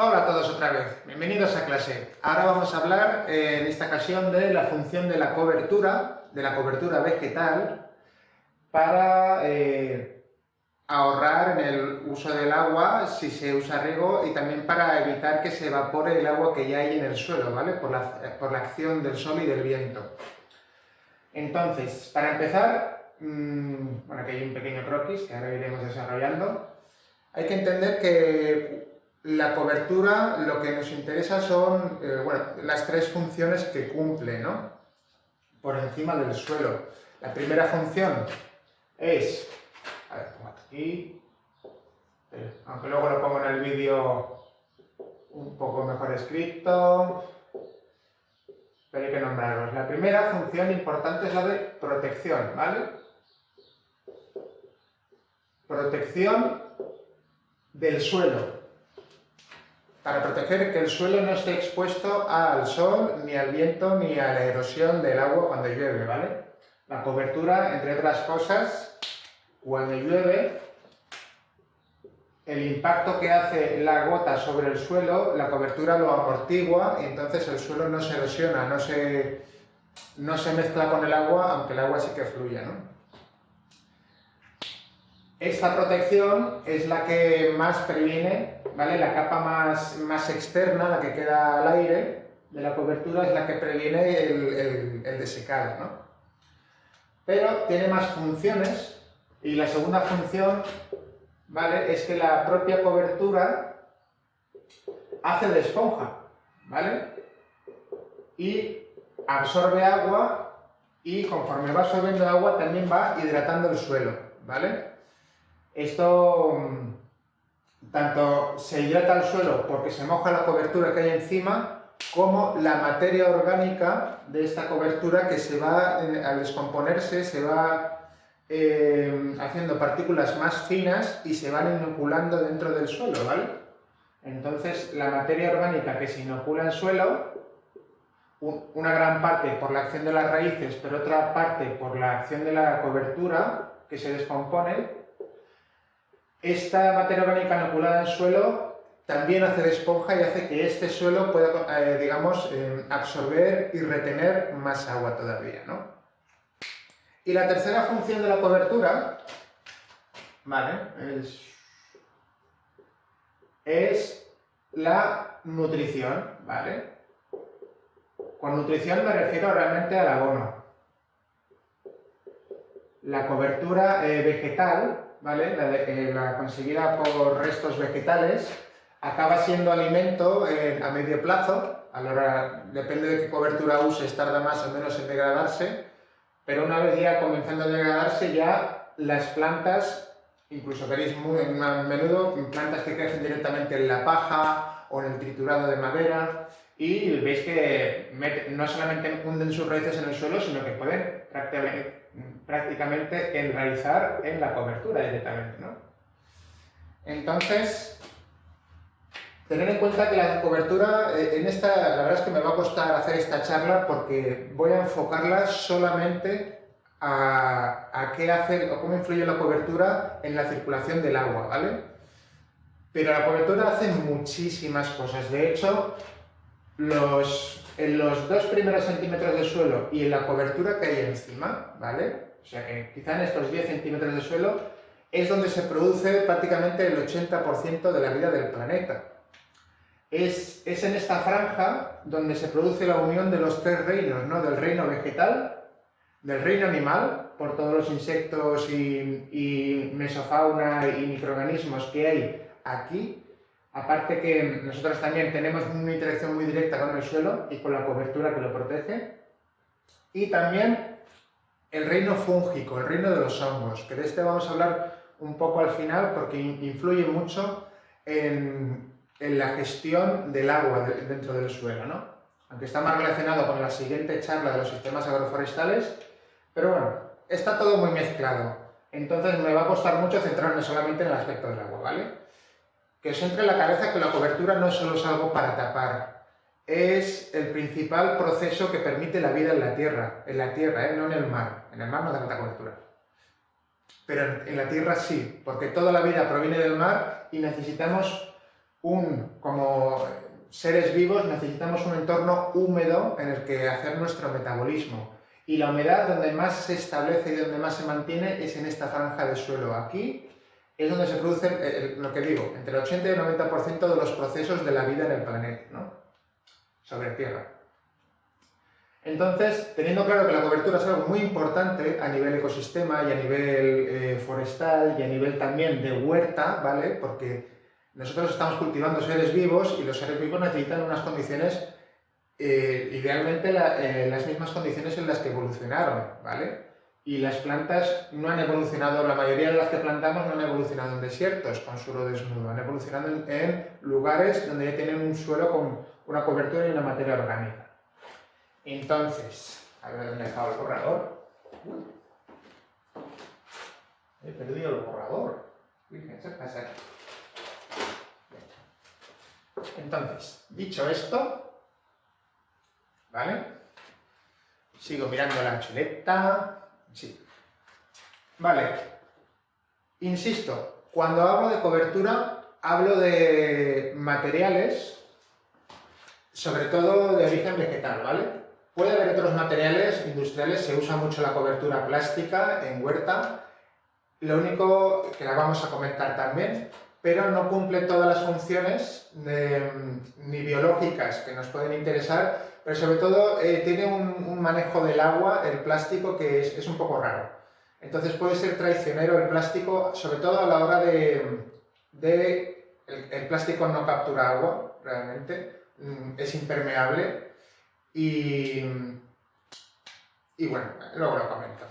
Hola a todos otra vez, bienvenidos a clase. Ahora vamos a hablar en esta ocasión de la función de la cobertura vegetal para ahorrar en el uso del agua si se usa riego y también para evitar que se evapore el agua que ya hay en el suelo, ¿vale? Por la acción del sol y del viento. Entonces, para empezar, bueno, aquí hay un pequeño croquis que ahora iremos desarrollando. Hay que entender que la cobertura, lo que nos interesa son las tres funciones que cumple, ¿no? Por encima del suelo. La primera función es, a ver, pongo aquí, aunque luego lo pongo en el vídeo un poco mejor escrito, pero hay que nombrarlos. La primera función importante es la de protección, ¿vale? Protección del suelo. Para proteger que el suelo no esté expuesto al sol, ni al viento, ni a la erosión del agua cuando llueve, ¿vale? La cobertura, entre otras cosas, cuando llueve, el impacto que hace la gota sobre el suelo, la cobertura lo amortigua y entonces el suelo no se erosiona, no se mezcla con el agua, aunque el agua sí que fluya, ¿no? Esta protección es la que más previene, ¿vale? La capa más externa, la que queda al aire de la cobertura, es la que previene el desecado, ¿no? Pero tiene más funciones y la segunda función, ¿vale? Es que la propia cobertura hace de esponja, ¿vale? Y absorbe agua y conforme va absorbiendo agua también va hidratando el suelo, ¿vale? Esto tanto se hidrata el suelo porque se moja la cobertura que hay encima, como la materia orgánica de esta cobertura que se va, al descomponerse, se va haciendo partículas más finas y se van inoculando dentro del suelo, ¿vale? Entonces, la materia orgánica que se inocula en suelo, una gran parte por la acción de las raíces, pero otra parte por la acción de la cobertura que se descompone, esta materia orgánica inoculada en suelo también hace de esponja y hace que este suelo pueda, absorber y retener más agua todavía, ¿no? Y la tercera función de la cobertura, ¿vale? Es la nutrición, ¿vale? Con nutrición me refiero realmente al abono. La cobertura vegetal, ¿vale? La conseguida por restos vegetales, acaba siendo alimento a medio plazo. Depende de qué cobertura uses, tarda más o menos en degradarse, pero una vez ya comenzando a degradarse, ya las plantas, incluso veréis muy a menudo plantas que crecen directamente en la paja o en el triturado de madera, y veis que no solamente hunden sus raíces en el suelo, sino que pueden prácticamente enraizar en la cobertura directamente, ¿no? Entonces, tener en cuenta que la cobertura, la verdad es que me va a costar hacer esta charla porque voy a enfocarla solamente a qué hace o cómo influye la cobertura en la circulación del agua, ¿vale? Pero la cobertura hace muchísimas cosas. De hecho, en los 2 primeros centímetros de suelo y en la cobertura que hay encima, ¿vale? O sea que quizá en estos 10 centímetros de suelo es donde se produce prácticamente el 80% de la vida del planeta. Es en esta franja donde se produce la unión de los 3 reinos, ¿no? Del reino vegetal, del reino animal, por todos los insectos y mesofauna y microorganismos que hay aquí. Aparte que nosotros también tenemos una interacción muy directa con el suelo y con la cobertura que lo protege. Y también el reino fúngico, el reino de los hongos, que de este vamos a hablar un poco al final porque influye mucho en la gestión del agua dentro del suelo, ¿no? Aunque está más relacionado con la siguiente charla de los sistemas agroforestales, pero bueno, está todo muy mezclado. Entonces me va a costar mucho centrarme solamente en el aspecto del agua, ¿vale? Que os entre en la cabeza que la cobertura no solo es algo para tapar, es el principal proceso que permite la vida en la tierra, no en el mar. En el mar no hace falta cobertura. Pero en la tierra sí, porque toda la vida proviene del mar y necesitamos como seres vivos necesitamos un entorno húmedo en el que hacer nuestro metabolismo. Y la humedad donde más se establece y donde más se mantiene es en esta franja de suelo. Aquí es donde se produce, lo que digo, entre el 80 y el 90% de los procesos de la vida en el planeta, ¿no? Sobre Tierra. Entonces, teniendo claro que la cobertura es algo muy importante a nivel ecosistema y a nivel forestal y a nivel también de huerta, ¿vale? Porque nosotros estamos cultivando seres vivos y los seres vivos necesitan unas condiciones, idealmente las mismas condiciones en las que evolucionaron, ¿vale? Y las plantas no han evolucionado, la mayoría de las que plantamos no han evolucionado en desiertos con suelo desnudo, han evolucionado en lugares donde ya tienen un suelo con una cobertura y una materia orgánica. Entonces, a ver dónde he dejado el borrador. He perdido el borrador. Fíjense, pasa aquí. Entonces, dicho esto, ¿vale? Sigo mirando la chuleta. Sí. Vale. Insisto, cuando hablo de cobertura, hablo de materiales, sobre todo de origen vegetal, ¿vale? Puede haber otros materiales industriales, se usa mucho la cobertura plástica en huerta, lo único que la vamos a comentar también, pero no cumple todas las funciones ni biológicas que nos pueden interesar, pero sobre todo tiene un manejo del agua, el plástico, que es un poco raro. Entonces puede ser traicionero el plástico, sobre todo a la hora el plástico no captura agua, realmente, es impermeable. Y bueno, luego lo comento.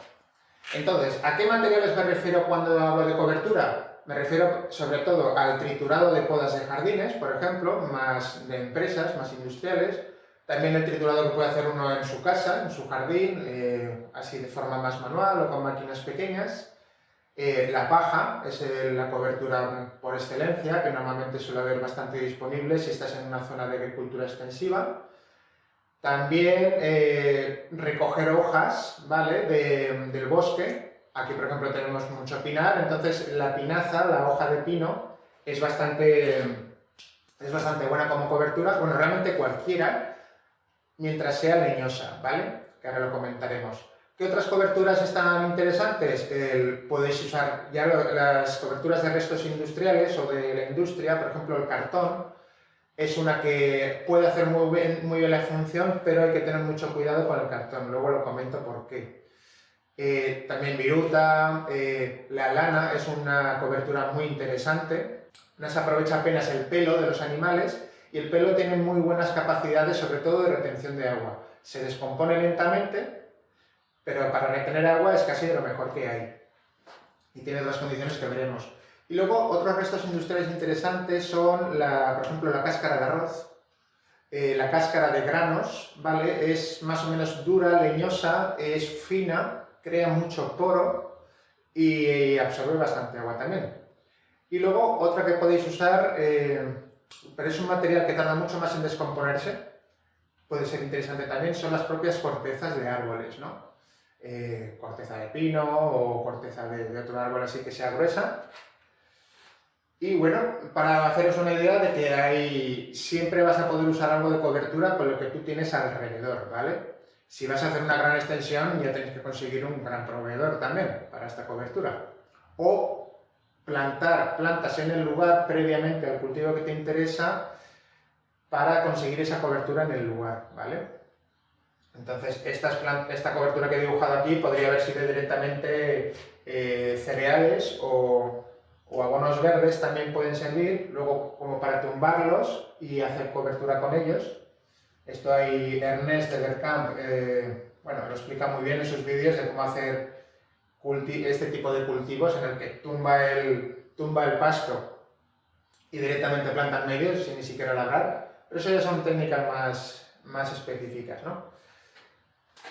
Entonces, ¿a qué materiales me refiero cuando hablo de cobertura? Me refiero sobre todo al triturado de podas de jardines, por ejemplo, más de empresas, más industriales. También el triturado que puede hacer uno en su casa, en su jardín, así de forma más manual o con máquinas pequeñas. La paja es la cobertura por excelencia, que normalmente suele haber bastante disponible si estás en una zona de agricultura extensiva. También recoger hojas, ¿vale? Del bosque. Aquí, por ejemplo, tenemos mucho pinar, entonces la pinaza, la hoja de pino, es bastante buena como cobertura. Bueno, realmente cualquiera, mientras sea leñosa, ¿vale? Que ahora lo comentaremos. ¿Qué otras coberturas están interesantes? Podéis usar ya las coberturas de restos industriales o de la industria, por ejemplo, el cartón. Es una que puede hacer muy bien la función, pero hay que tener mucho cuidado con el cartón. Luego lo comento por qué. También viruta, la lana es una cobertura muy interesante. No se aprovecha apenas el pelo de los animales y el pelo tiene muy buenas capacidades, sobre todo de retención de agua. Se descompone lentamente, pero para retener agua es casi de lo mejor que hay. Y tiene otras condiciones que veremos. Y luego otros restos industriales interesantes son, por ejemplo, la cáscara de arroz, la cáscara de granos, ¿vale? Es más o menos dura, leñosa, es fina, crea mucho poro y absorbe bastante agua también. Y luego otra que podéis usar, pero es un material que tarda mucho más en descomponerse, puede ser interesante también, son las propias cortezas de árboles, ¿no? Corteza de pino o corteza de otro árbol así que sea gruesa. Y bueno, para haceros una idea de que siempre vas a poder usar algo de cobertura con lo que tú tienes alrededor, ¿vale? Si vas a hacer una gran extensión, ya tenéis que conseguir un gran proveedor también para esta cobertura. O plantar plantas en el lugar previamente al cultivo que te interesa para conseguir esa cobertura en el lugar, ¿vale? Entonces, esta cobertura que he dibujado aquí podría haber sido directamente cereales o abonos verdes también pueden servir, luego como para tumbarlos y hacer cobertura con ellos. Esto hay Ernest de Bergkamp, bueno, lo explica muy bien en sus vídeos de cómo hacer este tipo de cultivos en el que tumba el pasto y directamente planta en medio sin ni siquiera labrar, pero eso ya son técnicas más específicas, ¿no?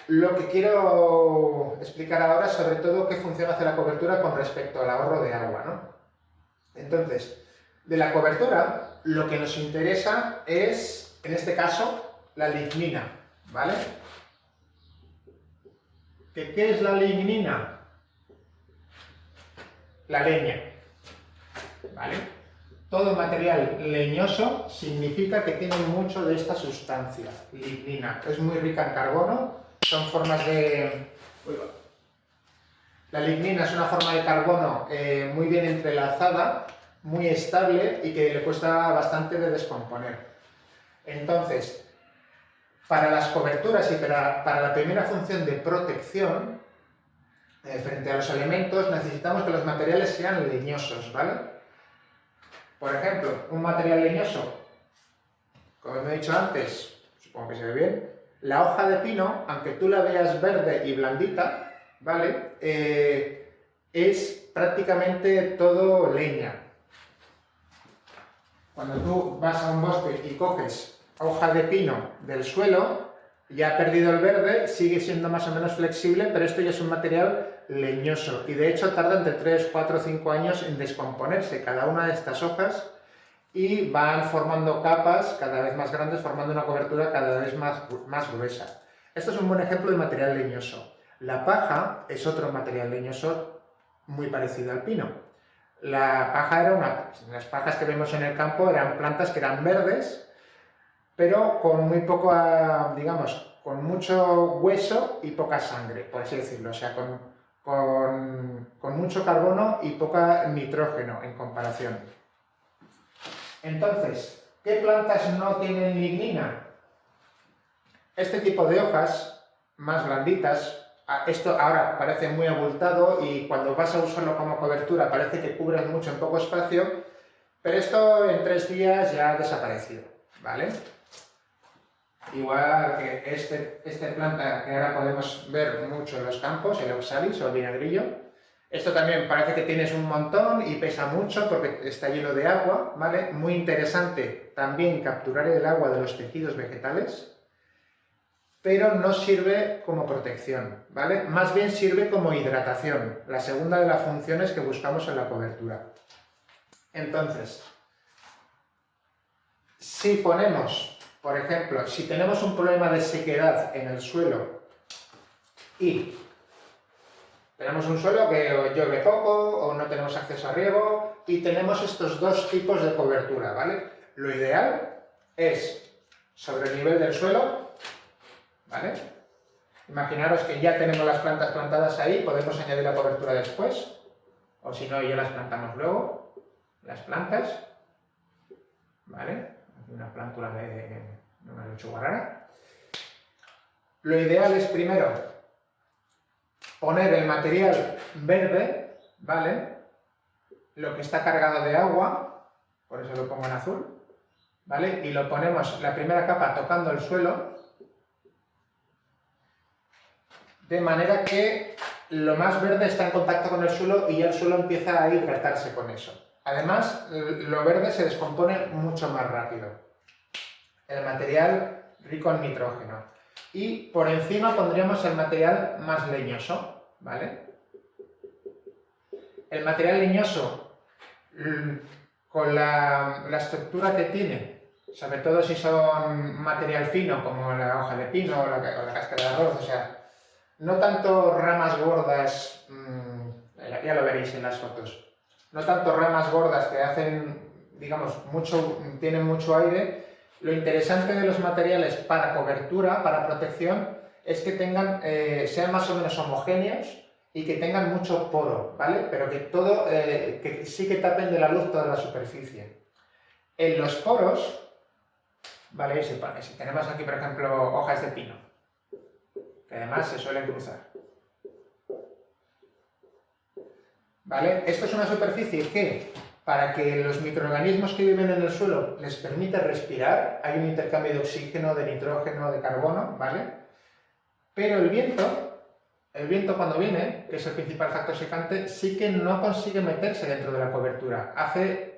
Lo que quiero explicar ahora es sobre todo qué función hace la cobertura con respecto al ahorro de agua, ¿no? Entonces, de la cobertura, lo que nos interesa es, en este caso, la lignina, ¿vale? ¿Qué es la lignina? La leña, ¿vale? todo material leñoso significa que tiene mucho de esta sustancia, lignina. Es muy rica en carbono, son formas de... La lignina es una forma de carbono muy bien entrelazada, muy estable y que le cuesta bastante de descomponer. Entonces, para las coberturas y para la primera función de protección, frente a los elementos, necesitamos que los materiales sean leñosos, ¿vale? Por ejemplo, un material leñoso, como he dicho antes, supongo que se ve bien, la hoja de pino, aunque tú la veas verde y blandita, ¿vale? Es prácticamente todo leña. Cuando tú vas a un bosque y coges hoja de pino del suelo, ya ha perdido el verde, sigue siendo más o menos flexible, pero esto ya es un material leñoso y de hecho tarda entre 3, 4, 5 años en descomponerse cada una de estas hojas y van formando capas cada vez más grandes, formando una cobertura cada vez más gruesa. Esto es un buen ejemplo de material leñoso. La paja es otro material leñoso muy parecido al pino. La paja era las pajas que vemos en el campo eran plantas que eran verdes, pero con muy poco, digamos, con mucho hueso y poca sangre, por así decirlo, o sea, con mucho carbono y poca nitrógeno en comparación. Entonces, ¿qué plantas no tienen lignina? Este tipo de hojas, más blanditas, esto ahora parece muy abultado y cuando vas a usarlo como cobertura parece que cubren mucho en poco espacio, pero esto en 3 días ya ha desaparecido, ¿vale? Igual que esta planta que ahora podemos ver mucho en los campos, el oxalis o el vinagrillo. Esto también parece que tienes un montón y pesa mucho porque está lleno de agua, ¿vale? Muy interesante también capturar el agua de los tejidos vegetales, pero no sirve como protección, ¿vale? Más bien sirve como hidratación, la segunda de las funciones que buscamos en la cobertura. Entonces, si ponemos... Por ejemplo, si tenemos un problema de sequedad en el suelo y tenemos un suelo que o llueve poco o no tenemos acceso a riego y tenemos estos dos tipos de cobertura, ¿vale? Lo ideal es sobre el nivel del suelo, ¿vale? Imaginaros que ya tenemos las plantas plantadas ahí, podemos añadir la cobertura después, o si no, ya las plantamos luego, las plantas, ¿vale? Una plántula de una lechuga rara. Lo ideal es primero poner el material verde, ¿vale? Lo que está cargado de agua, por eso lo pongo en azul, ¿vale? Y lo ponemos la primera capa tocando el suelo, de manera que lo más verde está en contacto con el suelo y ya el suelo empieza a hidratarse con eso. Además, lo verde se descompone mucho más rápido. El material rico en nitrógeno. Y por encima pondríamos el material más leñoso, ¿vale? El material leñoso, con la estructura que tiene, sobre todo si son material fino como la hoja de pino o la cáscara de arroz, o sea, no tanto ramas gordas, ya lo veréis en las fotos, no tanto ramas gordas que hacen, digamos, tienen mucho aire. Lo interesante de los materiales para cobertura, para protección, es que sean más o menos homogéneos y que tengan mucho poro, ¿vale? Pero que sí que tapen de la luz toda la superficie. En los poros, ¿vale? Si tenemos aquí, por ejemplo, hojas de pino, que además se suelen cruzar, ¿vale? Esto es una superficie que, para que los microorganismos que viven en el suelo les permita respirar, hay un intercambio de oxígeno, de nitrógeno, de carbono, ¿vale? Pero el viento cuando viene, que es el principal factor secante, sí que no consigue meterse dentro de la cobertura.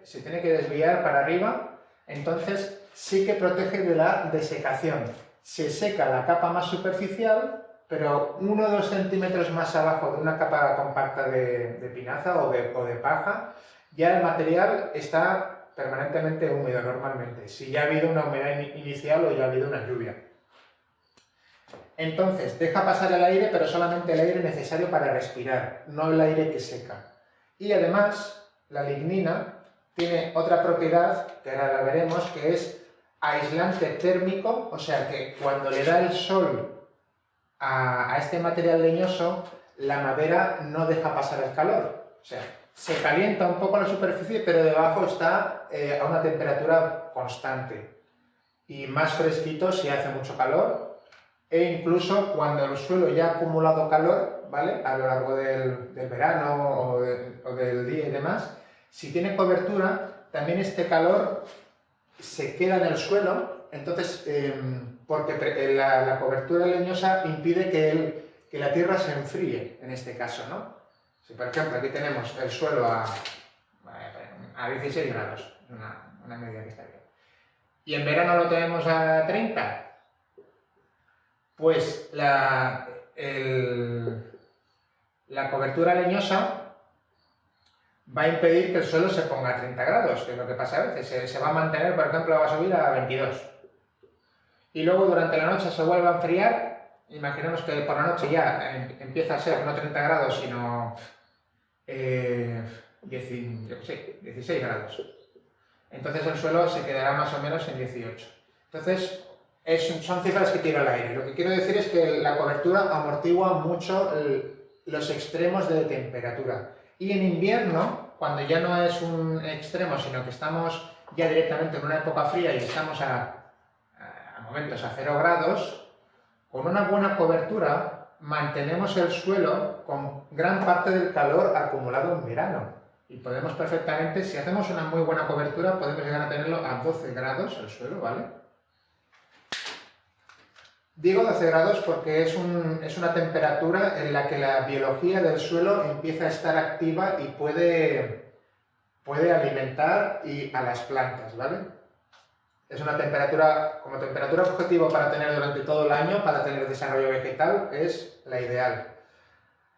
Se tiene que desviar para arriba, entonces sí que protege de la desecación. Se seca la capa más superficial, pero 1 o 2 centímetros más abajo de una capa compacta de pinaza o de paja, ya el material está permanentemente húmedo normalmente, si ya ha habido una humedad inicial o ya ha habido una lluvia. Entonces, deja pasar el aire, pero solamente el aire necesario para respirar, no el aire que seca. Y además, la lignina tiene otra propiedad, que ahora la veremos, que es aislante térmico, o sea que cuando le da el sol a este material leñoso, la madera no deja pasar el calor. O sea, se calienta un poco la superficie, pero debajo está a una temperatura constante. Y más fresquito si hace mucho calor, e incluso cuando el suelo ya ha acumulado calor, ¿vale? A lo largo del verano o del día y demás, si tiene cobertura, también este calor se queda en el suelo, entonces, porque la cobertura leñosa impide que la tierra se enfríe, en este caso, ¿no? Si, por ejemplo, aquí tenemos el suelo a 16 grados, una medida que está bien, y en verano lo tenemos a 30, pues la cobertura leñosa va a impedir que el suelo se ponga a 30 grados, que es lo que pasa a veces. Se va a mantener, por ejemplo, va a subir a 22. Y luego durante la noche se vuelve a enfriar. Imaginemos que por la noche ya empieza a ser no 30 grados, sino 16 grados. Entonces el suelo se quedará más o menos en 18. Entonces, son cifras que tiro al aire. Lo que quiero decir es que la cobertura amortigua mucho los extremos de temperatura. Y en invierno, cuando ya no es un extremo, sino que estamos ya directamente en una época fría y estamos a momentos a 0 grados, con una buena cobertura mantenemos el suelo con gran parte del calor acumulado en verano. Y podemos perfectamente, si hacemos una muy buena cobertura, podemos llegar a tenerlo a 12 grados el suelo, ¿vale? Digo 12 grados porque es una temperatura en la que la biología del suelo empieza a estar activa y puede alimentar a las plantas, ¿vale? Es una temperatura, como temperatura objetivo para tener durante todo el año, para tener desarrollo vegetal, es la ideal.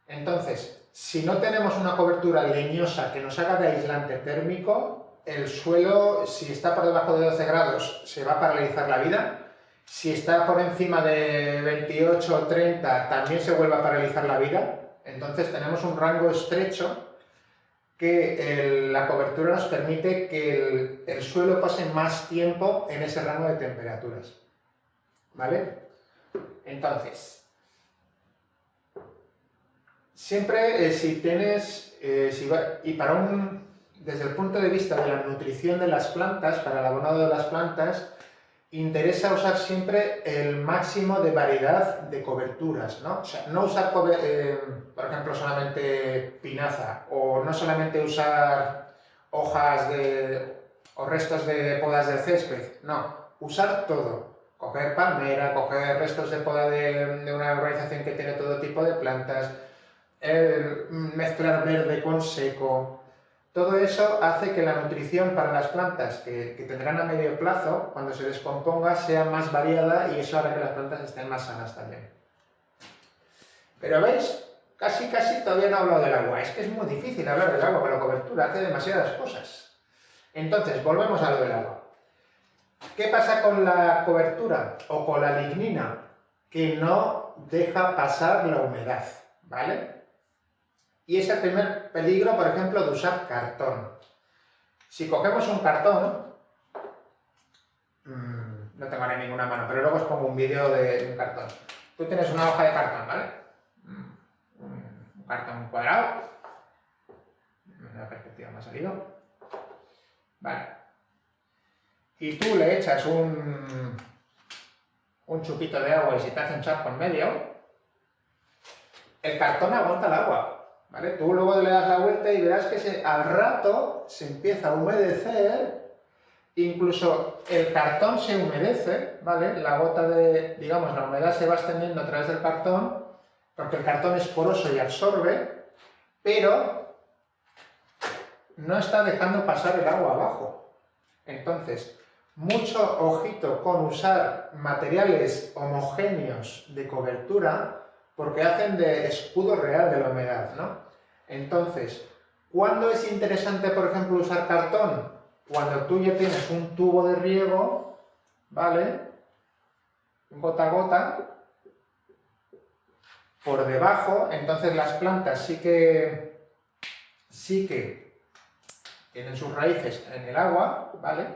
Entonces, si no tenemos una cobertura leñosa que nos haga de aislante térmico, el suelo, si está por debajo de 12 grados, se va a paralizar la vida. Si está por encima de 28 o 30, también se vuelve a paralizar la vida. Entonces tenemos un rango estrecho que la cobertura nos permite que el suelo pase más tiempo en ese rango de temperaturas. ¿Vale? Entonces, siempre si tienes, desde el punto de vista de la nutrición de las plantas, para el abonado de las plantas, interesa usar siempre el máximo de variedad de coberturas, ¿no? O sea, no usar, por ejemplo, solamente pinaza, o no solamente usar hojas o restos de podas de césped, no, usar todo. Coger palmera, coger restos de poda de una urbanización que tiene todo tipo de plantas, mezclar verde con seco. Todo eso hace que la nutrición para las plantas que tendrán a medio plazo, cuando se descomponga, sea más variada y eso hará que las plantas estén más sanas también. Pero ¿veis? Casi todavía no he hablado del agua. Es que es muy difícil hablar del agua con la cobertura, hace demasiadas cosas. Entonces, volvemos a lo del agua. ¿Qué pasa con la cobertura o con la lignina? Que no deja pasar la humedad, ¿vale? Y es el primer peligro, por ejemplo, de usar cartón. Si cogemos un cartón, no tengo ahora ninguna mano, pero luego os pongo un vídeo de un cartón. Tú tienes una hoja de cartón, ¿vale? Un cartón cuadrado. La perspectiva me ha salido. Vale. Y tú le echas un chupito de agua y se te hace un charco en medio, el cartón aguanta el agua. ¿Vale? Tú luego le das la vuelta y verás que al rato se empieza a humedecer, incluso el cartón se humedece, ¿vale? La gota digamos, la humedad se va extendiendo a través del cartón, porque el cartón es poroso y absorbe, pero no está dejando pasar el agua abajo. Entonces, mucho ojito con usar materiales homogéneos de cobertura, porque hacen de escudo real de la humedad, ¿no? Entonces, ¿cuándo es interesante, por ejemplo, usar cartón? Cuando tú ya tienes un tubo de riego, ¿vale? Gota a gota, por debajo, entonces las plantas sí que tienen sus raíces en el agua, ¿vale?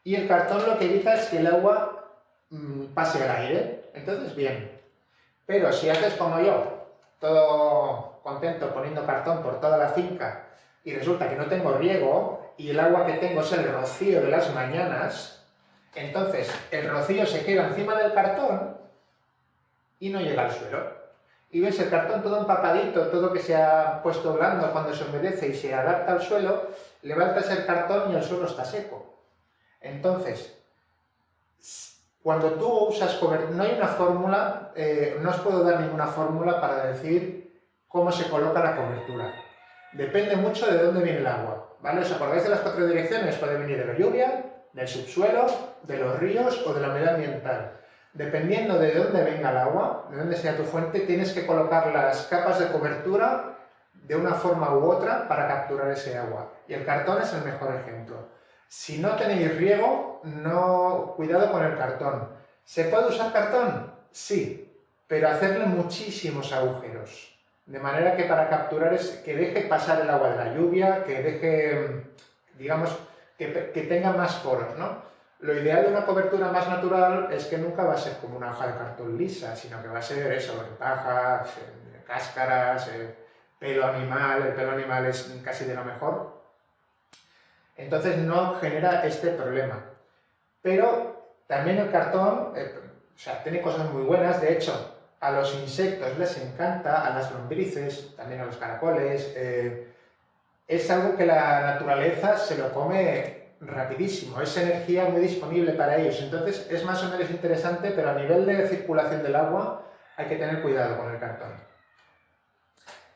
Y el cartón lo que evita es que el agua pase al aire. Entonces, bien. Pero si haces como yo, todo contento poniendo cartón por toda la finca, y resulta que no tengo riego, y el agua que tengo es el rocío de las mañanas, entonces el rocío se queda encima del cartón y no llega al suelo. Y ves el cartón todo empapadito, todo que se ha puesto blando cuando se humedece y se adapta al suelo, levantas el cartón y el suelo está seco. Entonces, cuando tú usas cobertura, no hay una fórmula, no os puedo dar ninguna fórmula para decir cómo se coloca la cobertura. Depende mucho de dónde viene el agua, ¿vale? ¿Os acordáis de las 4 direcciones? Puede venir de la lluvia, del subsuelo, de los ríos o de la humedad ambiental. Dependiendo de dónde venga el agua, de dónde sea tu fuente, tienes que colocar las capas de cobertura de una forma u otra para capturar ese agua. Y el cartón es el mejor ejemplo. Si no tenéis riego, cuidado con el cartón. ¿Se puede usar cartón? Sí, pero hacerle muchísimos agujeros. De manera que para capturar que deje pasar el agua de la lluvia, que deje, digamos, que tenga más poros, ¿no? Lo ideal de una cobertura más natural es que nunca va a ser como una hoja de cartón lisa, sino que va a ser eso, en paja, cáscaras, pelo animal. El pelo animal es casi de lo mejor. Entonces no genera este problema. Pero también el cartón, o sea, tiene cosas muy buenas. De hecho, a los insectos les encanta, a las lombrices, también a los caracoles. Es algo que la naturaleza se lo come rapidísimo, es energía muy disponible para ellos. Entonces es más o menos interesante, pero a nivel de circulación del agua hay que tener cuidado con el cartón.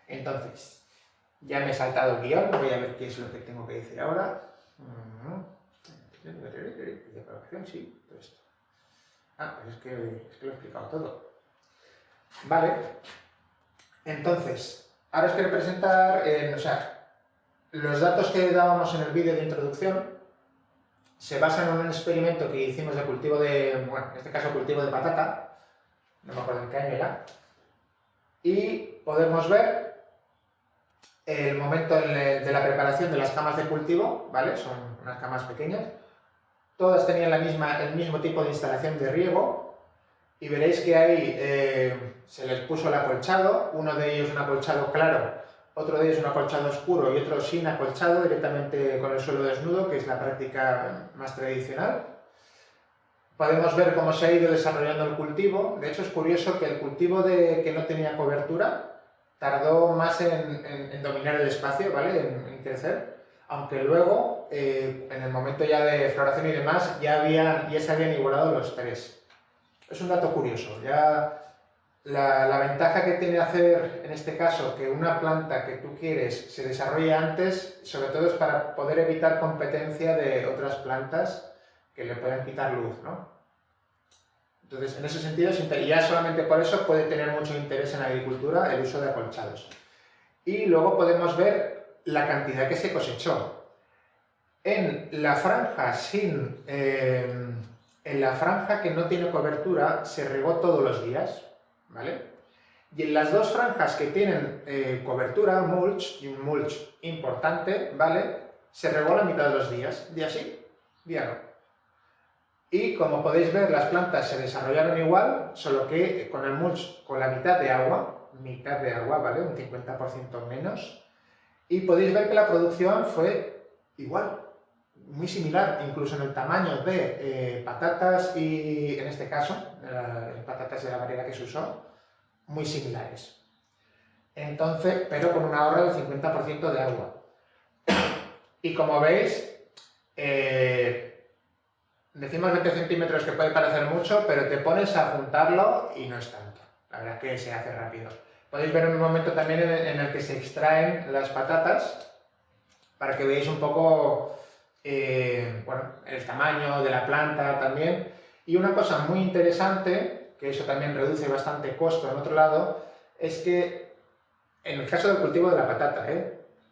Entonces, ya me he saltado el guión, voy a ver qué es lo que tengo que decir ahora. Sí, todo esto. Pues es que lo he explicado todo. Vale. Entonces, ahora os quiero presentar, los datos que dábamos en el vídeo de introducción se basan en un experimento que hicimos de cultivo de, bueno, en este caso cultivo de patata, no me acuerdo en qué año era, y podemos ver el momento de la preparación de las camas de cultivo, ¿vale? Son unas camas pequeñas. Todas tenían el mismo tipo de instalación de riego y veréis que ahí se les puso el acolchado, uno de ellos un acolchado claro, otro de ellos un acolchado oscuro y otro sin acolchado, directamente con el suelo desnudo, que es la práctica más tradicional. Podemos ver cómo se ha ido desarrollando el cultivo. De hecho, es curioso que el cultivo que no tenía cobertura tardó más en dominar el espacio, ¿vale? En crecer. Aunque luego, en el momento ya de floración y demás, ya se habían igualado los tres. Es un dato curioso. Ya la ventaja que tiene hacer, en este caso, que una planta que tú quieres se desarrolle antes, sobre todo es para poder evitar competencia de otras plantas que le puedan quitar luz, ¿no? Entonces, en ese sentido, y ya solamente por eso puede tener mucho interés en la agricultura el uso de acolchados. Y luego podemos ver la cantidad que se cosechó. En la franja en la franja que no tiene cobertura se regó todos los días, ¿vale? Y en las dos franjas que tienen cobertura, mulch, y un mulch importante, ¿vale? Se regó la mitad de los días, día sí, día no. Y como podéis ver, las plantas se desarrollaron igual, solo que con el mulch con la mitad de agua, ¿vale? Un 50% menos. Y podéis ver que la producción fue igual, muy similar, incluso en el tamaño de patatas y, en este caso, patatas de la variedad que se usó, muy similares. Entonces, pero con un ahorro del 50% de agua. Y como veis, decimos 20 centímetros que puede parecer mucho, pero te pones a juntarlo y no es tanto. La verdad es que se hace rápido. Podéis ver un momento también en el que se extraen las patatas, para que veáis un poco bueno, el tamaño de la planta también. Y una cosa muy interesante, que eso también reduce bastante costo en otro lado, es que en el caso del cultivo de la patata,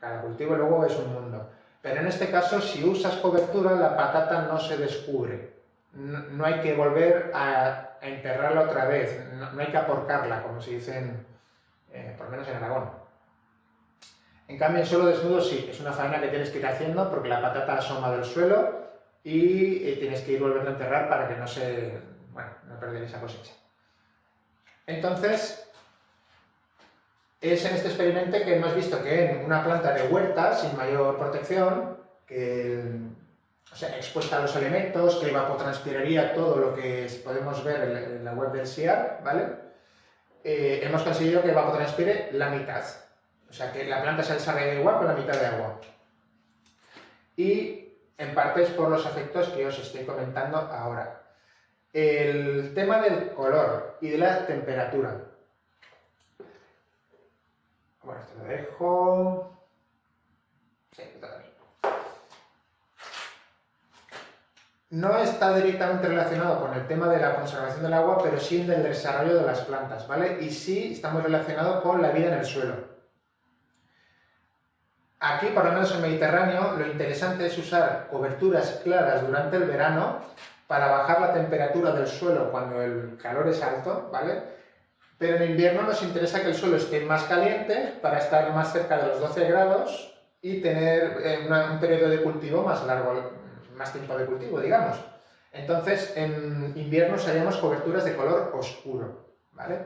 cada cultivo luego es un mundo. Pero en este caso, si usas cobertura, la patata no se descubre. No hay que volver a enterrarla otra vez, no hay que aporcarla, como se dice por lo menos en Aragón. En cambio, en suelo desnudo sí, es una faena que tienes que ir haciendo porque la patata asoma del suelo y tienes que ir volviendo a enterrar para que no se, bueno, no perder esa cosecha. Entonces, es en este experimento que hemos visto que en una planta de huerta sin mayor protección, o sea, expuesta a los elementos, que evapotranspiraría todo lo que podemos ver en la web del SIAR, ¿vale? Hemos conseguido que evapotranspire la mitad. O sea, que la planta se desarrolla igual con la mitad de agua. Y en parte es por los efectos que os estoy comentando ahora. El tema del color y de la temperatura. Bueno, esto lo dejo. Sí, está bien. No está directamente relacionado con el tema de la conservación del agua, pero sí del desarrollo de las plantas, ¿vale? Y sí está muy relacionado con la vida en el suelo. Aquí, por lo menos en el Mediterráneo, lo interesante es usar coberturas claras durante el verano para bajar la temperatura del suelo cuando el calor es alto, ¿vale? Pero en invierno nos interesa que el suelo esté más caliente para estar más cerca de los 12 grados y tener un periodo de cultivo más largo, más tiempo de cultivo, digamos. Entonces, en invierno usaríamos coberturas de color oscuro, ¿vale?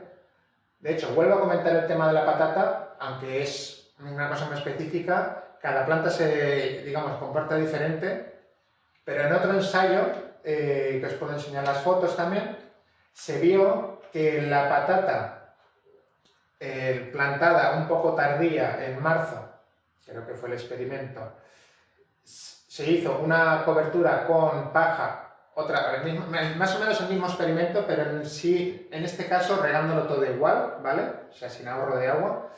De hecho, vuelvo a comentar el tema de la patata, aunque es una cosa muy específica, cada planta se, digamos, comporta diferente, pero en otro ensayo, que os puedo enseñar las fotos también, se vio que la patata plantada un poco tardía, en marzo, creo que fue el experimento, se hizo una cobertura con paja, más o menos el mismo experimento, pero en este caso regándolo todo igual, ¿vale? O sea, sin ahorro de agua.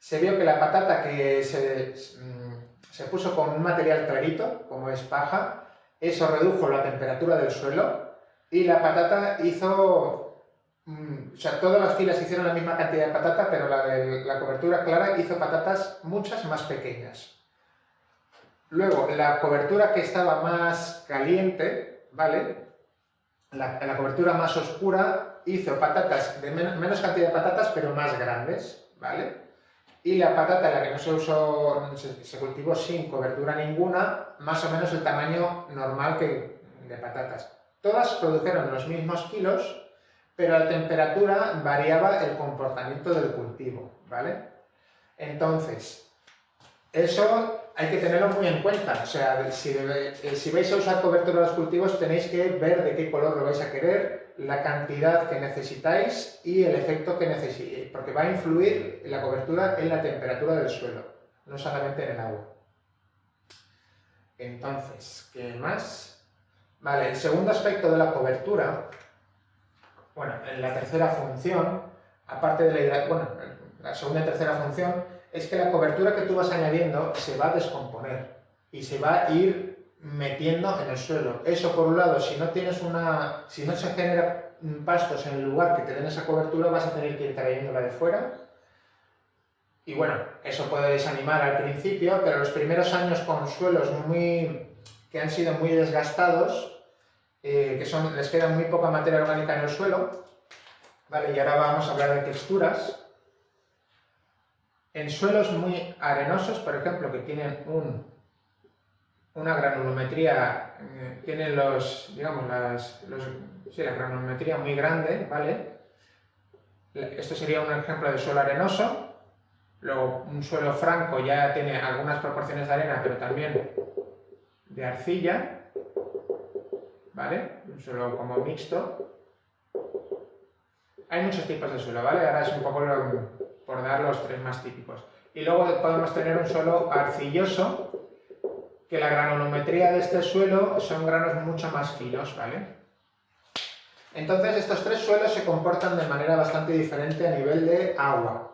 Se vio que la patata que se puso con un material clarito, como es paja, eso redujo la temperatura del suelo y la patata hizo, o sea, todas las filas hicieron la misma cantidad de patata, pero la cobertura clara hizo patatas muchas más pequeñas. Luego, la cobertura que estaba más caliente, ¿vale? La cobertura más oscura hizo patatas, de menos cantidad de patatas, pero más grandes, ¿vale? Y la patata, la que no se usó, se cultivó sin cobertura ninguna, más o menos el tamaño normal de patatas. Todas produjeron los mismos kilos, pero la temperatura variaba el comportamiento del cultivo, ¿vale? Entonces, eso hay que tenerlo muy en cuenta. O sea, si vais a usar cobertura de los cultivos, tenéis que ver de qué color lo vais a querer, la cantidad que necesitáis y el efecto que necesitéis, porque va a influir la cobertura en la temperatura del suelo, no solamente en el agua. Entonces, ¿qué más? Vale, el segundo aspecto de la cobertura, bueno, en la tercera función, aparte de la segunda y tercera función, es que la cobertura que tú vas añadiendo se va a descomponer y se va a ir metiendo en el suelo. Eso, por un lado, si no se genera pastos en el lugar que te den esa cobertura, vas a tener que ir trayéndola de fuera. Y bueno, eso puede desanimar al principio, pero los primeros años con suelos que han sido muy desgastados, les queda muy poca materia orgánica en el suelo, ¿vale? Y ahora vamos a hablar de texturas. En suelos muy arenosos, por ejemplo, que tienen una granulometría, tienen la granulometría muy grande, ¿vale? Esto sería un ejemplo de suelo arenoso. Luego, un suelo franco ya tiene algunas proporciones de arena, pero también de arcilla, ¿vale? Un suelo como mixto. Hay muchos tipos de suelo, ¿vale? Ahora es un poco por dar los tres más típicos. Y luego podemos tener un suelo arcilloso, que la granulometría de este suelo son granos mucho más finos, ¿vale? Entonces estos tres suelos se comportan de manera bastante diferente a nivel de agua.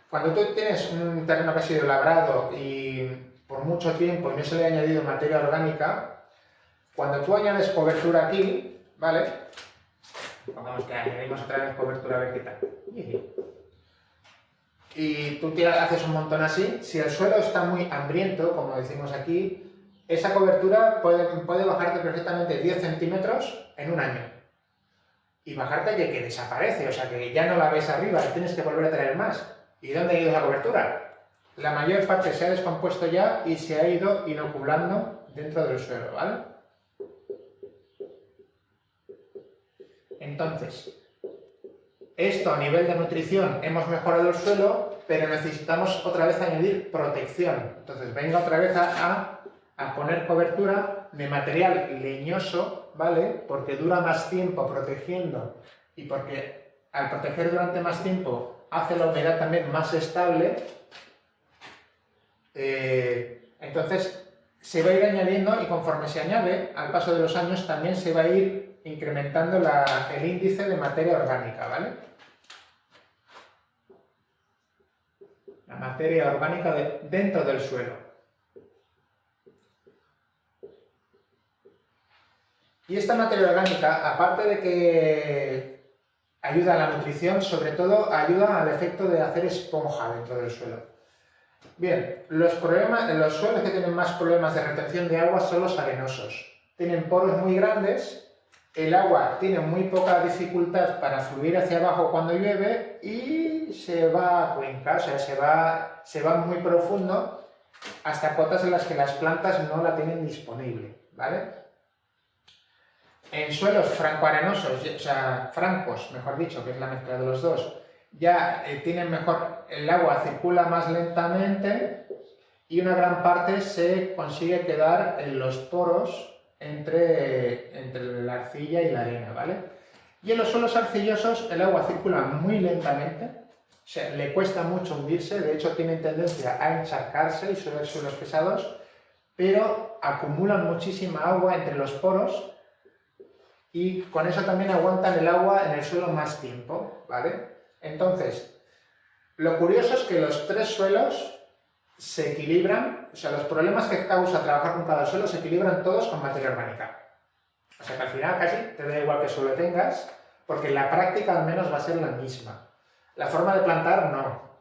Cuando tú tienes un terreno que ha sido labrado y por mucho tiempo y no se le ha añadido materia orgánica, cuando tú añades cobertura aquí, ¿vale? Pongamos que añadimos otra vez cobertura vegetal. Y tú haces un montón así. Si el suelo está muy hambriento, como decimos aquí, esa cobertura puede bajarte perfectamente 10 centímetros en un año. Y bajarte que desaparece, o sea que ya no la ves arriba, tienes que volver a traer más. ¿Y dónde ha ido la cobertura? La mayor parte se ha descompuesto ya y se ha ido inoculando dentro del suelo, ¿vale? Entonces, esto a nivel de nutrición hemos mejorado el suelo, pero necesitamos otra vez añadir protección. Entonces, venga otra vez a poner cobertura de material leñoso, ¿vale? Porque dura más tiempo protegiendo y porque al proteger durante más tiempo hace la humedad también más estable. Entonces, se va a ir añadiendo y conforme se añade, al paso de los años también se va a ir incrementando el índice de materia orgánica, ¿vale? La materia orgánica dentro del suelo. Y esta materia orgánica, aparte de que ayuda a la nutrición, sobre todo ayuda al efecto de hacer esponja dentro del suelo. Bien, los suelos que tienen más problemas de retención de agua son los arenosos. Tienen poros muy grandes, el agua tiene muy poca dificultad para fluir hacia abajo cuando llueve y se va a cuenca, o sea, se va muy profundo hasta cotas en las que las plantas no la tienen disponible, ¿vale? En suelos francoarenosos, o sea, francos, mejor dicho, que es la mezcla de los dos, ya tienen mejor, el agua circula más lentamente y una gran parte se consigue quedar en los poros entre la arcilla y la arena, ¿vale? Y en los suelos arcillosos el agua circula muy lentamente, o sea, le cuesta mucho hundirse, de hecho tienen tendencia a encharcarse y ser suelos pesados, pero acumulan muchísima agua entre los poros y con eso también aguantan el agua en el suelo más tiempo, ¿vale? Entonces, lo curioso es que los tres suelos se equilibran, o sea, los problemas que causa trabajar con cada suelo se equilibran todos con materia orgánica. O sea que al final casi te da igual qué suelo tengas, porque la práctica al menos va a ser la misma. La forma de plantar no.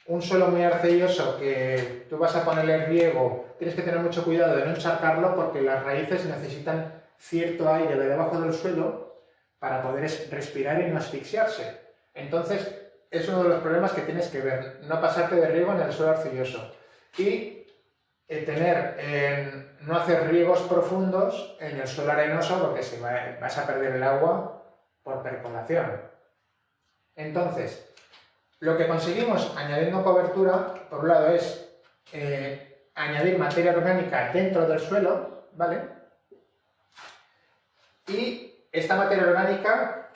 Un suelo muy arcilloso que tú vas a ponerle riego, tienes que tener mucho cuidado de no encharcarlo porque las raíces necesitan cierto aire de debajo del suelo para poder respirar y no asfixiarse. Entonces, es uno de los problemas que tienes que ver, no pasarte de riego en el suelo arcilloso. Y no hacer riegos profundos en el suelo arenoso porque vas a perder el agua por percolación. Entonces, lo que conseguimos añadiendo cobertura, por un lado, es añadir materia orgánica dentro del suelo, ¿vale? Y esta materia orgánica,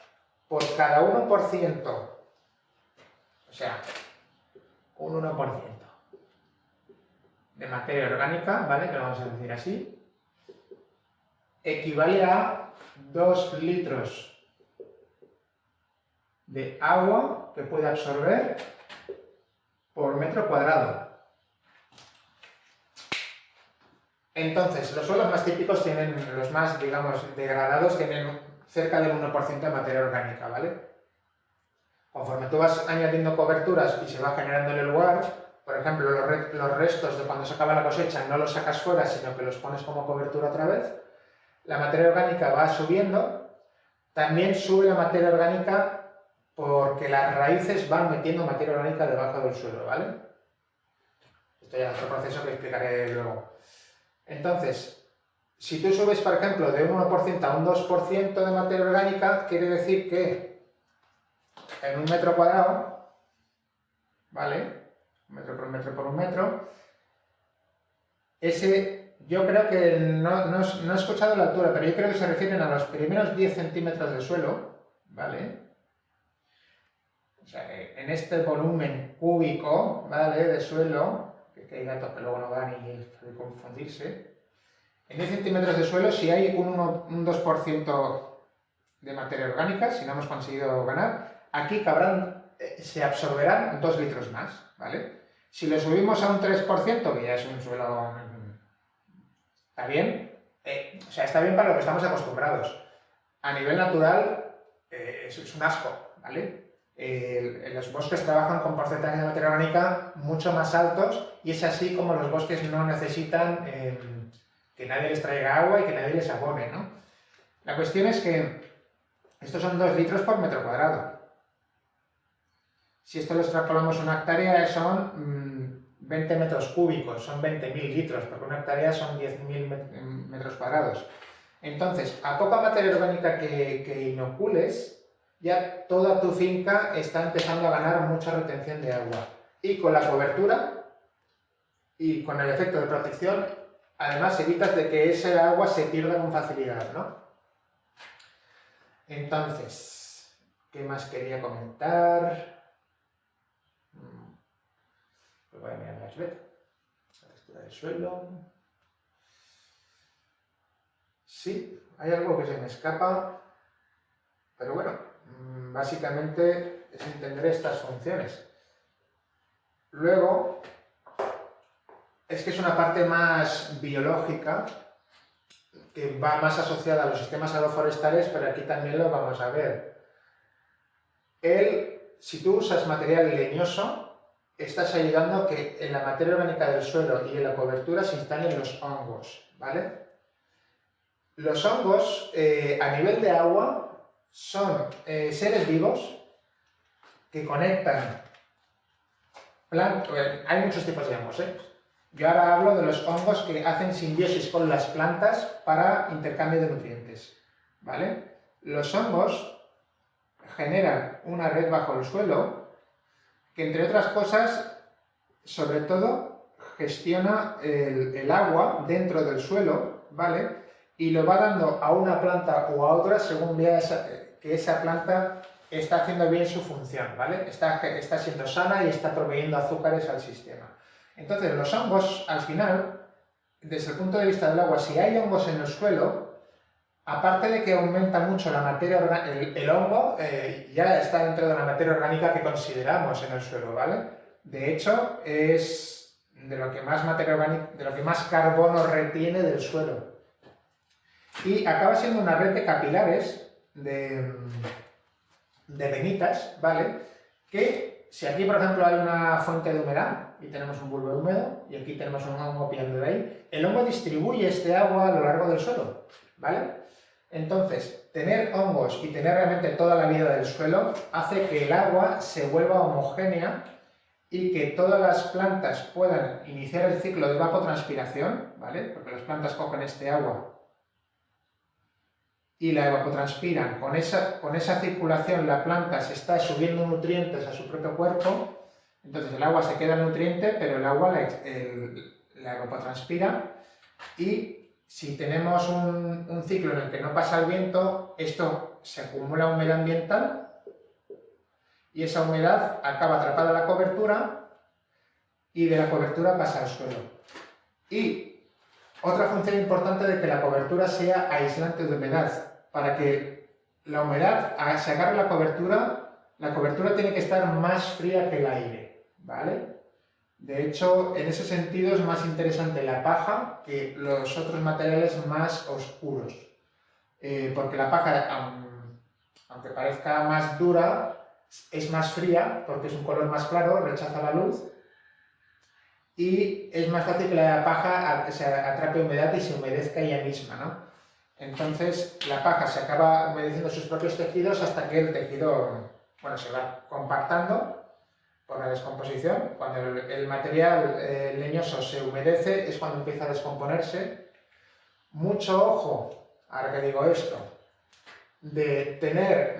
por cada 1%, o sea, un 1% de materia orgánica, ¿vale? Que lo vamos a decir así, equivale a 2 litros de agua que puede absorber por metro cuadrado. Entonces, los suelos más típicos tienen, los más, digamos, degradados, tienen cerca del 1% de materia orgánica, ¿vale? Conforme tú vas añadiendo coberturas y se va generando en el lugar, por ejemplo, los restos de cuando se acaba la cosecha no los sacas fuera, sino que los pones como cobertura otra vez, la materia orgánica va subiendo, también sube la materia orgánica porque las raíces van metiendo materia orgánica debajo del suelo, ¿vale? Esto ya es otro proceso que explicaré luego. Entonces, si tú subes, por ejemplo, de un 1% a un 2% de materia orgánica, quiere decir que en un metro cuadrado, ¿vale? Un metro por un metro por un metro, yo creo que no he escuchado la altura, pero yo creo que se refieren a los primeros 10 centímetros de suelo, ¿vale? O sea, en este volumen cúbico, ¿vale? De suelo, que hay datos que luego no dan y puede confundirse. En 10 centímetros de suelo, si hay un 2% de materia orgánica, si no hemos conseguido ganar, aquí se absorberán 2 litros más, ¿vale? Si lo subimos a un 3%, que ya es un suelo... ¿Está bien? O sea, está bien para lo que estamos acostumbrados. A nivel natural, es un asco, ¿vale? Los bosques trabajan con porcentajes de materia orgánica mucho más altos y es así como los bosques no necesitan que nadie les traiga agua y que nadie les abone, ¿no? La cuestión es que estos son 2 litros por metro cuadrado. Si esto lo extrapolamos a una hectárea son 20 metros cúbicos, son 20.000 litros, porque una hectárea son 10.000 metros cuadrados. Entonces, a poca materia orgánica que inocules, ya toda tu finca está empezando a ganar mucha retención de agua. Y con la cobertura y con el efecto de protección, además evitas de que ese agua se pierda con facilidad, ¿no? Entonces, ¿qué más quería comentar? Pues voy a mirar la textura del suelo. Sí, hay algo que se me escapa, pero bueno, básicamente es entender estas funciones. Luego, es que es una parte más biológica, que va más asociada a los sistemas agroforestales, pero aquí también lo vamos a ver. Si tú usas material leñoso, estás ayudando a que en la materia orgánica del suelo y en la cobertura se instalen los hongos, ¿vale? Los hongos, a nivel de agua, son seres vivos que conectan plantas. Hay muchos tipos de hongos, ¿eh? Yo ahora hablo de los hongos que hacen simbiosis con las plantas para intercambio de nutrientes, ¿vale? Los hongos generan una red bajo el suelo que, entre otras cosas, sobre todo, gestiona el agua dentro del suelo, ¿vale? Y lo va dando a una planta o a otra según vea que esa planta está haciendo bien su función, ¿vale? Está siendo sana y está proveyendo azúcares al sistema. Entonces, los hongos, al final, desde el punto de vista del agua, si hay hongos en el suelo, aparte de que aumenta mucho la materia orgánica, el hongo ya está dentro de la materia orgánica que consideramos en el suelo, ¿vale? De hecho, es de lo que más materia orgánica, de lo que más carbono retiene del suelo. Y acaba siendo una red de capilares, de venitas, ¿vale? Que si aquí, por ejemplo, hay una fuente de humedad y tenemos un bulbo húmedo y aquí tenemos un hongo pillando de ahí, el hongo distribuye este agua a lo largo del suelo, ¿vale? Entonces, tener hongos y tener realmente toda la vida del suelo hace que el agua se vuelva homogénea y que todas las plantas puedan iniciar el ciclo de evapotranspiración, ¿vale? Porque las plantas cogen este agua y la evapotranspiran. Con esa circulación la planta se está subiendo nutrientes a su propio cuerpo, entonces el agua se queda nutriente, pero el agua la evapotranspira, y si tenemos un ciclo en el que no pasa el viento, esto se acumula humedad ambiental y esa humedad acaba atrapada en la cobertura y de la cobertura pasa al suelo. Y otra función importante de que la cobertura sea aislante de humedad. Para que la humedad se agarre a la cobertura tiene que estar más fría que el aire, ¿vale? De hecho, en ese sentido es más interesante la paja que los otros materiales más oscuros. Porque la paja, aunque parezca más dura, es más fría porque es un color más claro, rechaza la luz, y es más fácil que la paja se atrape humedad y se humedezca ella misma, ¿no? Entonces la paja se acaba humedeciendo sus propios tejidos hasta que el tejido, bueno, se va compactando por la descomposición. Cuando el material leñoso se humedece es cuando empieza a descomponerse. Mucho ojo, ahora que digo esto, de tener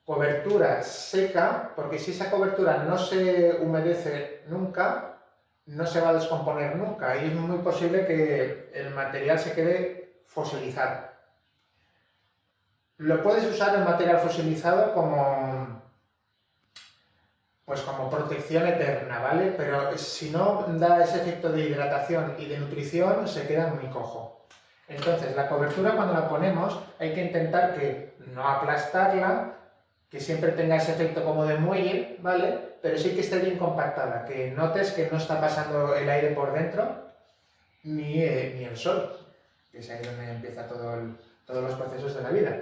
cobertura seca, porque si esa cobertura no se humedece nunca, no se va a descomponer nunca y es muy posible que el material se quede fosilizado. Lo puedes usar el material fosilizado como protección eterna, ¿vale? Pero si no da ese efecto de hidratación y de nutrición, se queda muy cojo. Entonces, la cobertura cuando la ponemos hay que intentar que no aplastarla, que siempre tenga ese efecto como de muelle, ¿vale? Pero sí que esté bien compactada, que notes que no está pasando el aire por dentro ni el sol, que es ahí donde empieza todos los procesos de la vida.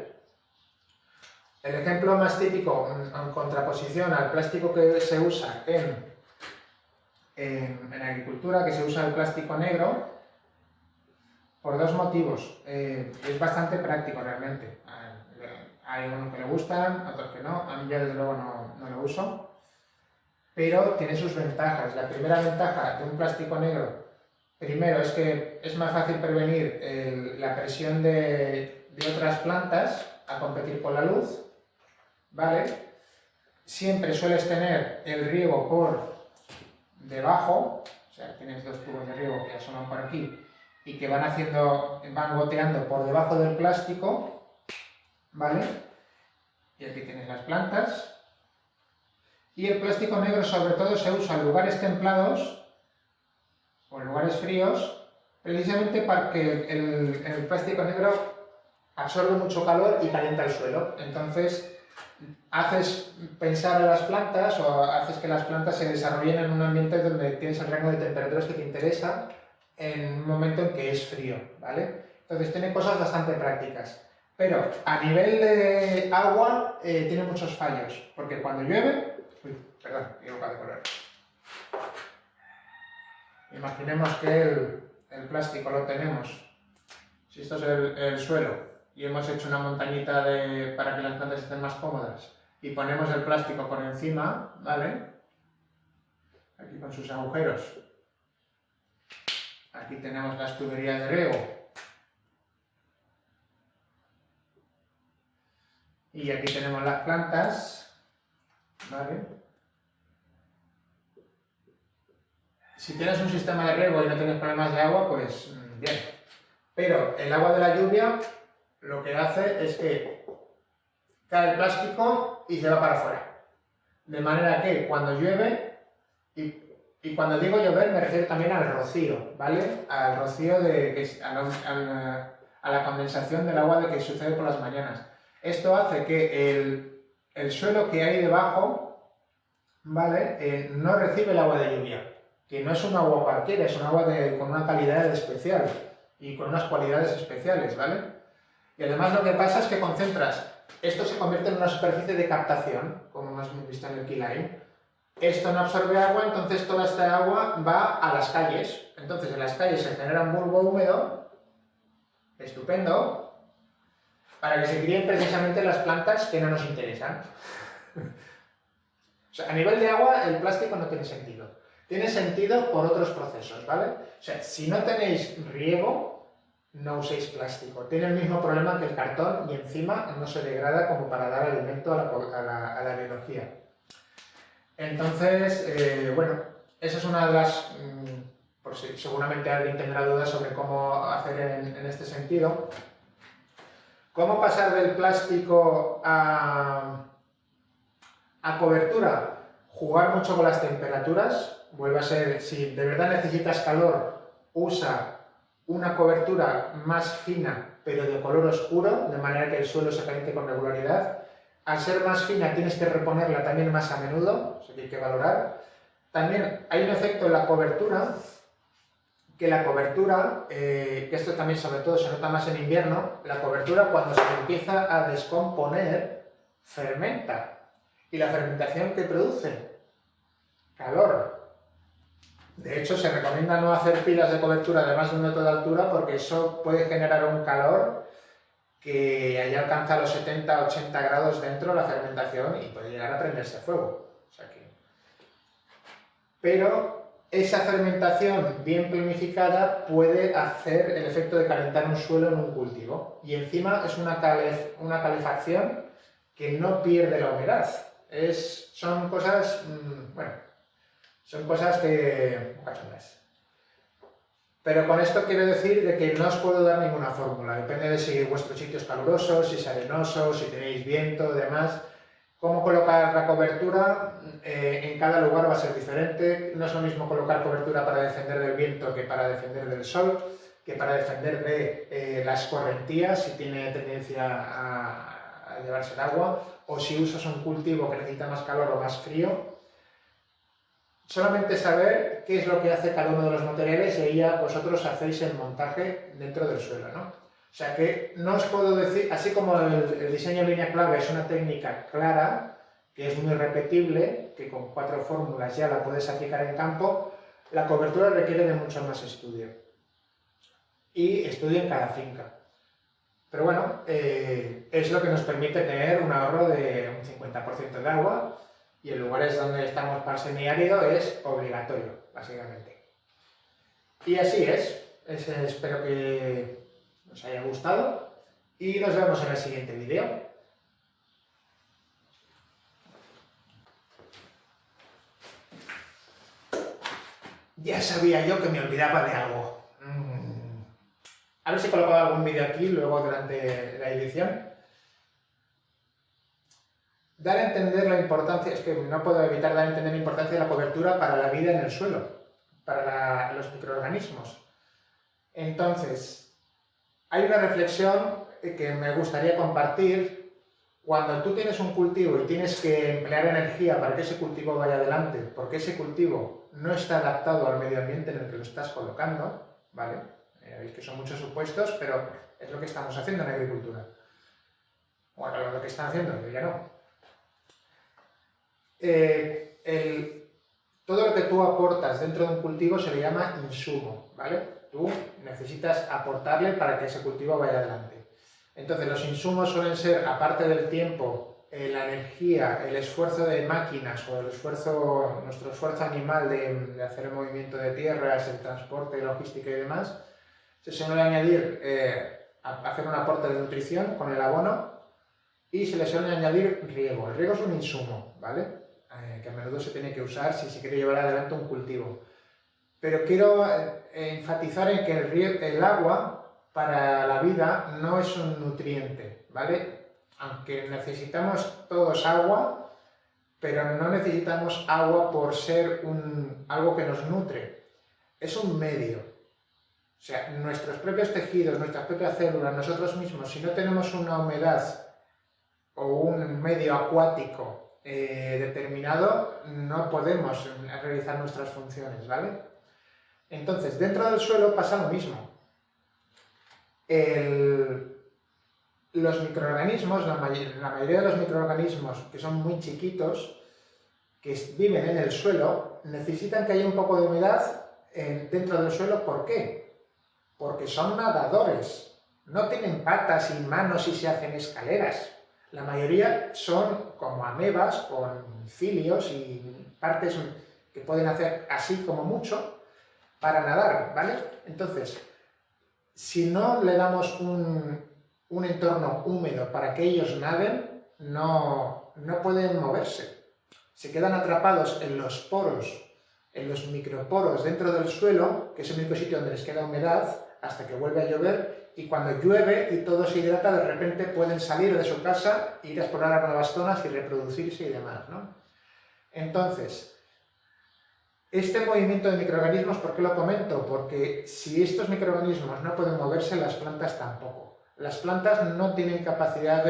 El ejemplo más típico, en contraposición al plástico que se usa en agricultura, que se usa el plástico negro, por dos motivos. Es bastante práctico realmente. Hay unos que le gustan, otros que no. A mí ya desde luego no no lo uso, pero tiene sus ventajas. La primera ventaja de un plástico negro, primero, es que es más fácil prevenir la presión de otras plantas a competir con la luz, ¿vale? Siempre sueles tener el riego por debajo, o sea, tienes dos tubos de riego que asoman por aquí y que van goteando por debajo del plástico, ¿vale? Y aquí tienes las plantas. Y el plástico negro sobre todo se usa en lugares templados o en lugares fríos, precisamente para que el plástico negro absorbe mucho calor y calienta el suelo. Entonces, haces pensar a las plantas o haces que las plantas se desarrollen en un ambiente donde tienes el rango de temperaturas que te interesa en un momento en que es frío, ¿vale? Entonces tiene cosas bastante prácticas. Pero a nivel de agua tiene muchos fallos, porque cuando llueve... Uy, perdón, me he equivocado de color. Imaginemos que el plástico lo tenemos, si esto es el suelo, y hemos hecho una montañita para que las plantas estén más cómodas, y ponemos el plástico por encima, ¿vale? Aquí con sus agujeros. Aquí tenemos las tuberías de riego. Y aquí tenemos las plantas, ¿vale? Si tienes un sistema de riego y no tienes problemas de agua, pues bien. Pero el agua de la lluvia lo que hace es que cae el plástico y se va para afuera. De manera que cuando llueve, y cuando digo llover me refiero también al rocío, ¿vale? Al rocío, a la condensación del agua que sucede por las mañanas. Esto hace que el suelo que hay debajo, ¿vale? No recibe el agua de lluvia, que no es un agua cualquiera, es un agua con una calidad especial y con unas cualidades especiales, ¿vale? Y además lo que pasa es que concentras, esto se convierte en una superficie de captación, como hemos visto en el keyline. Esto no absorbe agua, entonces toda esta agua va a las calles. Entonces en las calles se genera un bulbo húmedo, estupendo, para que se críen precisamente las plantas que no nos interesan. O sea, a nivel de agua el plástico no tiene sentido. Tiene sentido por otros procesos, ¿vale? O sea, si no tenéis riego, no uséis plástico. Tiene el mismo problema que el cartón y encima no se degrada como para dar alimento a la biología. Entonces, bueno, esa es una de las... por si seguramente alguien tendrá dudas sobre cómo hacer en este sentido. ¿Cómo pasar del plástico a cobertura? Jugar mucho con las temperaturas. Vuelve a ser, si de verdad necesitas calor, usa una cobertura más fina pero de color oscuro, de manera que el suelo se caliente con regularidad. Al ser más fina tienes que reponerla también más a menudo, eso que hay que valorar. También hay un efecto en la cobertura, que esto también sobre todo se nota más en invierno, la cobertura cuando se empieza a descomponer, fermenta. ¿Y la fermentación qué produce? Calor. De hecho, se recomienda no hacer pilas de cobertura de más de 1 metro de altura porque eso puede generar un calor que allá alcanza los 70-80 grados dentro de la fermentación y puede llegar a prenderse fuego. O sea que... Pero esa fermentación bien planificada puede hacer el efecto de calentar un suelo en un cultivo. Y encima es una calefacción que no pierde la humedad. Son cosas, bueno, son cosas que... Pero con esto quiero decir de que no os puedo dar ninguna fórmula, depende de si vuestro sitio es caluroso, si es arenoso, si tenéis viento, demás. Cómo colocar la cobertura en cada lugar va a ser diferente. No es lo mismo colocar cobertura para defender del viento que para defender del sol, que para defender de las escorrentías, si tiene tendencia a llevarse el agua, o si usas un cultivo que necesita más calor o más frío. Solamente saber qué es lo que hace cada uno de los materiales y ahí ya vosotros hacéis el montaje dentro del suelo, ¿no? O sea que no os puedo decir, así como el diseño de línea clave es una técnica clara, que es muy repetible, que con 4 fórmulas ya la puedes aplicar en campo, la cobertura requiere de mucho más estudio. Y estudio en cada finca. Pero bueno, es lo que nos permite tener un ahorro de un 50% de agua y en lugares donde estamos para semiárido es obligatorio, básicamente. Y así es. Espero que os haya gustado y nos vemos en el siguiente vídeo. Ya sabía yo que me olvidaba de algo. A ver si coloco algún vídeo aquí luego durante la edición. Dar a entender la importancia, es que no puedo evitar dar a entender la importancia de la cobertura para la vida en el suelo, para los microorganismos. Entonces, hay una reflexión que me gustaría compartir. Cuando tú tienes un cultivo y tienes que emplear energía para que ese cultivo vaya adelante, porque ese cultivo no está adaptado al medio ambiente en el que lo estás colocando, ¿vale? Veis que son muchos supuestos, pero es lo que estamos haciendo en agricultura. Bueno, lo que están haciendo, yo ya no. Todo lo que tú aportas dentro de un cultivo se le llama insumo, ¿vale? Tú necesitas aportarle para que ese cultivo vaya adelante. Entonces, los insumos suelen ser, aparte del tiempo, la energía, el esfuerzo de máquinas o nuestro esfuerzo animal de hacer el movimiento de tierras, el transporte, logística y demás, se suele añadir, hacer un aporte de nutrición con el abono y se le suele añadir riego. El riego es un insumo, ¿vale? Que a menudo se tiene que usar si se quiere llevar adelante un cultivo. Pero quiero enfatizar en que el agua para la vida no es un nutriente, ¿vale? Aunque necesitamos todos agua, pero no necesitamos agua por ser algo que nos nutre. Es un medio. O sea, nuestros propios tejidos, nuestras propias células, nosotros mismos, si no tenemos una humedad o un medio acuático determinado, no podemos realizar nuestras funciones, ¿vale? Entonces, dentro del suelo pasa lo mismo. Los microorganismos, la mayoría de los microorganismos que son muy chiquitos, que viven en el suelo, necesitan que haya un poco de humedad dentro del suelo. ¿Por qué? Porque son nadadores, no tienen patas y manos y se hacen escaleras. La mayoría son como amebas con cilios y partes que pueden hacer así como mucho para nadar, ¿vale? Entonces, si no le damos un entorno húmedo para que ellos naden, no pueden moverse. Se quedan atrapados en los poros, en los microporos dentro del suelo, que es el único sitio donde les queda humedad, hasta que vuelve a llover. Y cuando llueve y todo se hidrata, de repente pueden salir de su casa, ir a explorar a nuevas zonas y reproducirse y demás, ¿no? Entonces, este movimiento de microorganismos, ¿por qué lo comento? Porque si estos microorganismos no pueden moverse, las plantas tampoco. Las plantas no tienen capacidad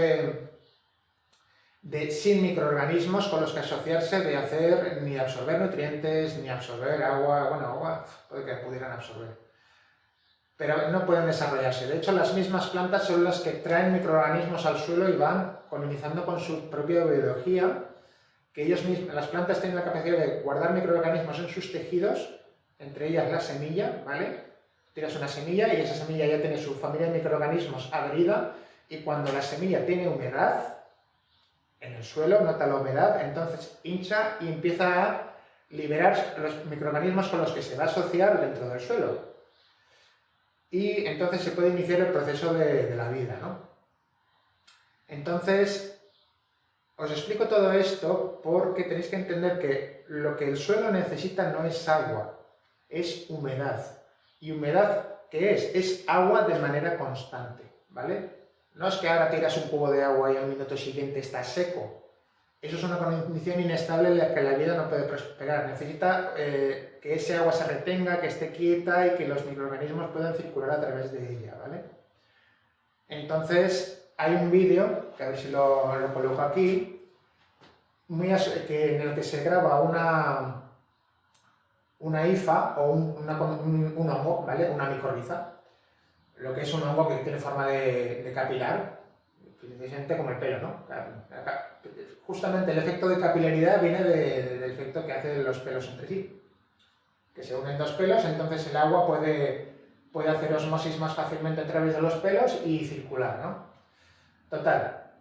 sin microorganismos con los que asociarse, de hacer ni absorber nutrientes, ni absorber agua. Bueno, agua puede que pudieran absorber, pero no pueden desarrollarse. De hecho, las mismas plantas son las que traen microorganismos al suelo y van colonizando con su propia biología, que las plantas tienen la capacidad de guardar microorganismos en sus tejidos, entre ellas la semilla, ¿vale? Tiras una semilla y esa semilla ya tiene su familia de microorganismos adherida, y cuando la semilla tiene humedad en el suelo, nota la humedad, entonces hincha y empieza a liberar los microorganismos con los que se va a asociar dentro del suelo. Y entonces se puede iniciar el proceso de la vida, ¿no? Entonces, os explico todo esto porque tenéis que entender que lo que el suelo necesita no es agua, es humedad. ¿Y humedad qué es? Es agua de manera constante, ¿vale? No es que ahora tiras un cubo de agua y al minuto siguiente está seco. Eso es una condición inestable en la que la vida no puede prosperar. Necesita que ese agua se retenga, que esté quieta y que los microorganismos puedan circular a través de ella, ¿vale? Entonces, hay un vídeo, que a ver si lo coloco aquí, en el que se graba una hifa o un hongo, ¿vale? Una micorriza. Lo que es un hongo que tiene forma de capilar, precisamente como el pelo, ¿no? Justamente el efecto de capilaridad viene del efecto que hacen los pelos entre sí. Que se unen dos pelos, entonces el agua puede hacer osmosis más fácilmente a través de los pelos y circular, ¿no? Total.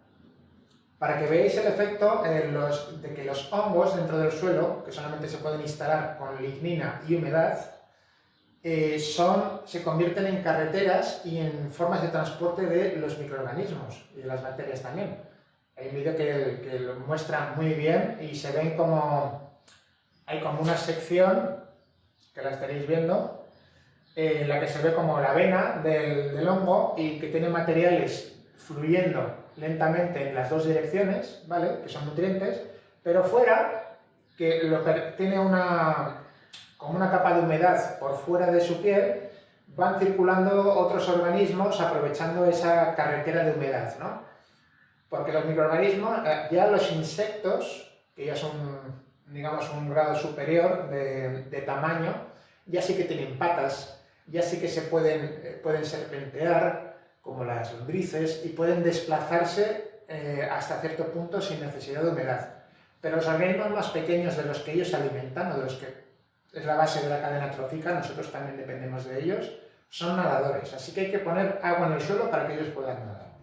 Para que veáis el efecto de que los hongos dentro del suelo, que solamente se pueden instalar con lignina y humedad, se convierten en carreteras y en formas de transporte de los microorganismos y de las bacterias también. Hay un vídeo que lo muestra muy bien y se ven como, hay como una sección, que la estaréis viendo, en la que se ve como la vena del hongo y que tiene materiales fluyendo lentamente en las dos direcciones, ¿vale? Que son nutrientes, pero fuera, tiene como una capa de humedad por fuera de su piel, van circulando otros organismos aprovechando esa carretera de humedad, ¿no? Porque los microorganismos, ya los insectos, que ya son, digamos, un grado superior de tamaño, ya sí que tienen patas, ya sí que pueden serpentear, como las lombrices, y pueden desplazarse hasta cierto punto sin necesidad de humedad. Pero los organismos más pequeños de los que ellos se alimentan, o de los que es la base de la cadena trófica, nosotros también dependemos de ellos, son nadadores. Así que hay que poner agua en el suelo para que ellos puedan nadar.